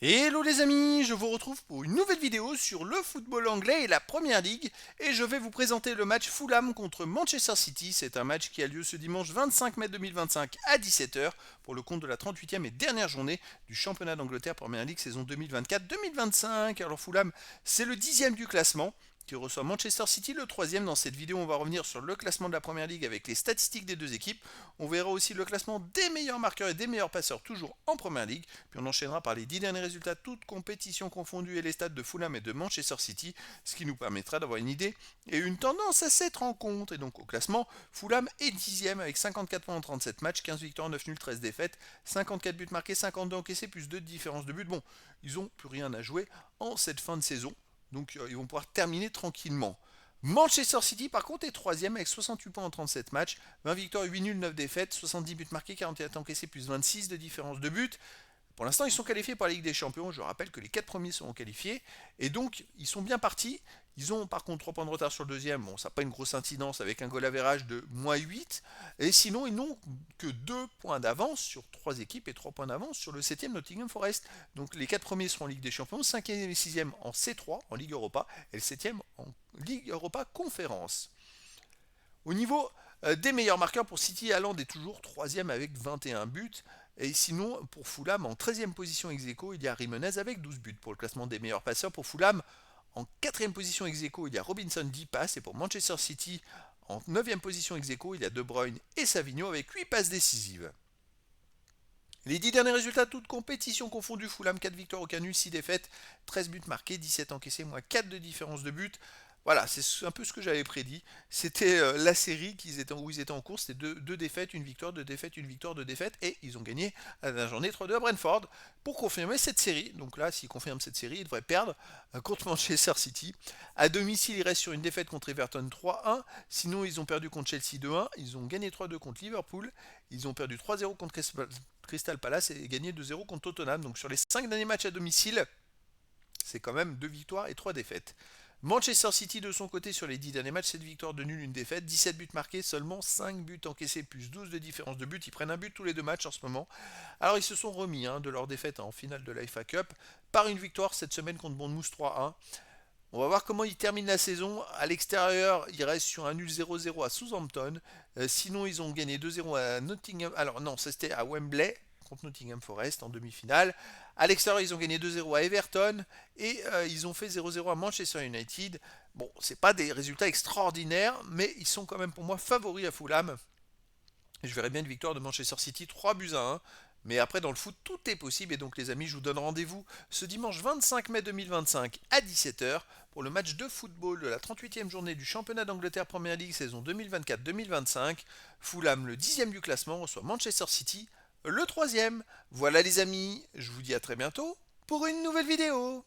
Hello les amis, je vous retrouve pour une nouvelle vidéo sur le football anglais et la Première Ligue et je vais vous présenter le match Fulham contre Manchester City. C'est un match qui a lieu ce dimanche 25 mai 2025 à 17h pour le compte de la 38e et dernière journée du championnat d'Angleterre Première Ligue saison 2024-2025. Alors Fulham, c'est le 10e du classement qui reçoit Manchester City, le troisième. Dans cette vidéo, on va revenir sur le classement de la Première Ligue avec les statistiques des deux équipes. On verra aussi le classement des meilleurs marqueurs et des meilleurs passeurs toujours en Première Ligue. Puis on enchaînera par les 10 derniers résultats, toutes compétitions confondues et les stats de Fulham et de Manchester City, ce qui nous permettra d'avoir une idée et une tendance à cette rencontre. Et donc au classement, Fulham est 10e avec 54 points en 37 matchs, 15 victoires, 9 nuls, 13 défaites, 54 buts marqués, 52 encaissés, plus 2 de différence de but. Bon, ils n'ont plus rien à jouer en cette fin de saison. Donc ils vont pouvoir terminer tranquillement. Manchester City par contre est troisième avec 68 points en 37 matchs, 20 victoires, 8 nuls, 9 défaites, 70 buts marqués, 41 encaissés plus 26 de différence de but. Pour l'instant, ils sont qualifiés par la Ligue des Champions. Je rappelle que les 4 premiers seront qualifiés. Et donc, ils sont bien partis. Ils ont par contre 3 points de retard sur le deuxième. Bon, ça n'a pas une grosse incidence avec un goal average de -8. Et sinon, ils n'ont que 2 points d'avance sur 3 équipes et 3 points d'avance sur le septième Nottingham Forest. Donc, les 4 premiers seront en Ligue des Champions, 5e et 6e en C3, en Ligue Europa, et le septième en Ligue Europa Conférence. Au niveau des meilleurs marqueurs pour City, Haaland est toujours troisième avec 21 buts. Et sinon, pour Fulham, en 13e position ex aequo, il y a Jimenez avec 12 buts. Pour le classement des meilleurs passeurs, pour Fulham, en 4e position ex aequo, il y a Robinson 10 passes. Et pour Manchester City, en 9e position ex aequo, il y a De Bruyne et Savigno avec 8 passes décisives. Les 10 derniers résultats, toutes compétitions confondues, Fulham 4 victoires, aucun nul, 6 défaites, 13 buts marqués, 17 encaissés, moins 4 de différence de but. Voilà, c'est un peu ce que j'avais prédit. C'était la série où ils étaient en course, c'était deux défaites, une victoire, deux défaites, une victoire, deux défaites, et ils ont gagné à la journée 3-2 à Brentford pour confirmer cette série. Donc là, s'ils confirment cette série, ils devraient perdre contre Manchester City. À domicile, ils restent sur une défaite contre Everton 3-1. Sinon, ils ont perdu contre Chelsea 2-1. Ils ont gagné 3-2 contre Liverpool. Ils ont perdu 3-0 contre Crystal Palace et gagné 2-0 contre Tottenham. Donc sur les 5 derniers matchs à domicile, c'est quand même 2 victoires et 3 défaites. Manchester City de son côté sur les 10 derniers matchs, 7 victoires de nul, une défaite, 17 buts marqués, seulement 5 buts encaissés plus 12 de différence de but. Ils prennent un but tous les deux matchs en ce moment. Alors ils se sont remis de leur défaite en finale de la FA Cup par une victoire cette semaine contre Bournemouth 3-1. On va voir comment ils terminent la saison. À l'extérieur, ils restent sur un nul 0-0 à Southampton. Sinon, ils ont gagné 2-0 à Nottingham. Alors non, ça c'était à Wembley contre Nottingham Forest en demi-finale. À l'extérieur, ils ont gagné 2-0 à Everton et ils ont fait 0-0 à Manchester United. Bon, c'est pas des résultats extraordinaires, mais ils sont quand même pour moi favoris à Fulham. Je verrais bien une victoire de Manchester City 3 buts à 1. Mais après, dans le foot, tout est possible. Et donc, les amis, je vous donne rendez-vous ce dimanche 25 mai 2025 à 17h pour le match de football de la 38e journée du championnat d'Angleterre Premier League saison 2024-2025. Fulham, le 10e du classement, reçoit Manchester City, le 3e. Voilà, les amis, je vous dis à très bientôt pour une nouvelle vidéo.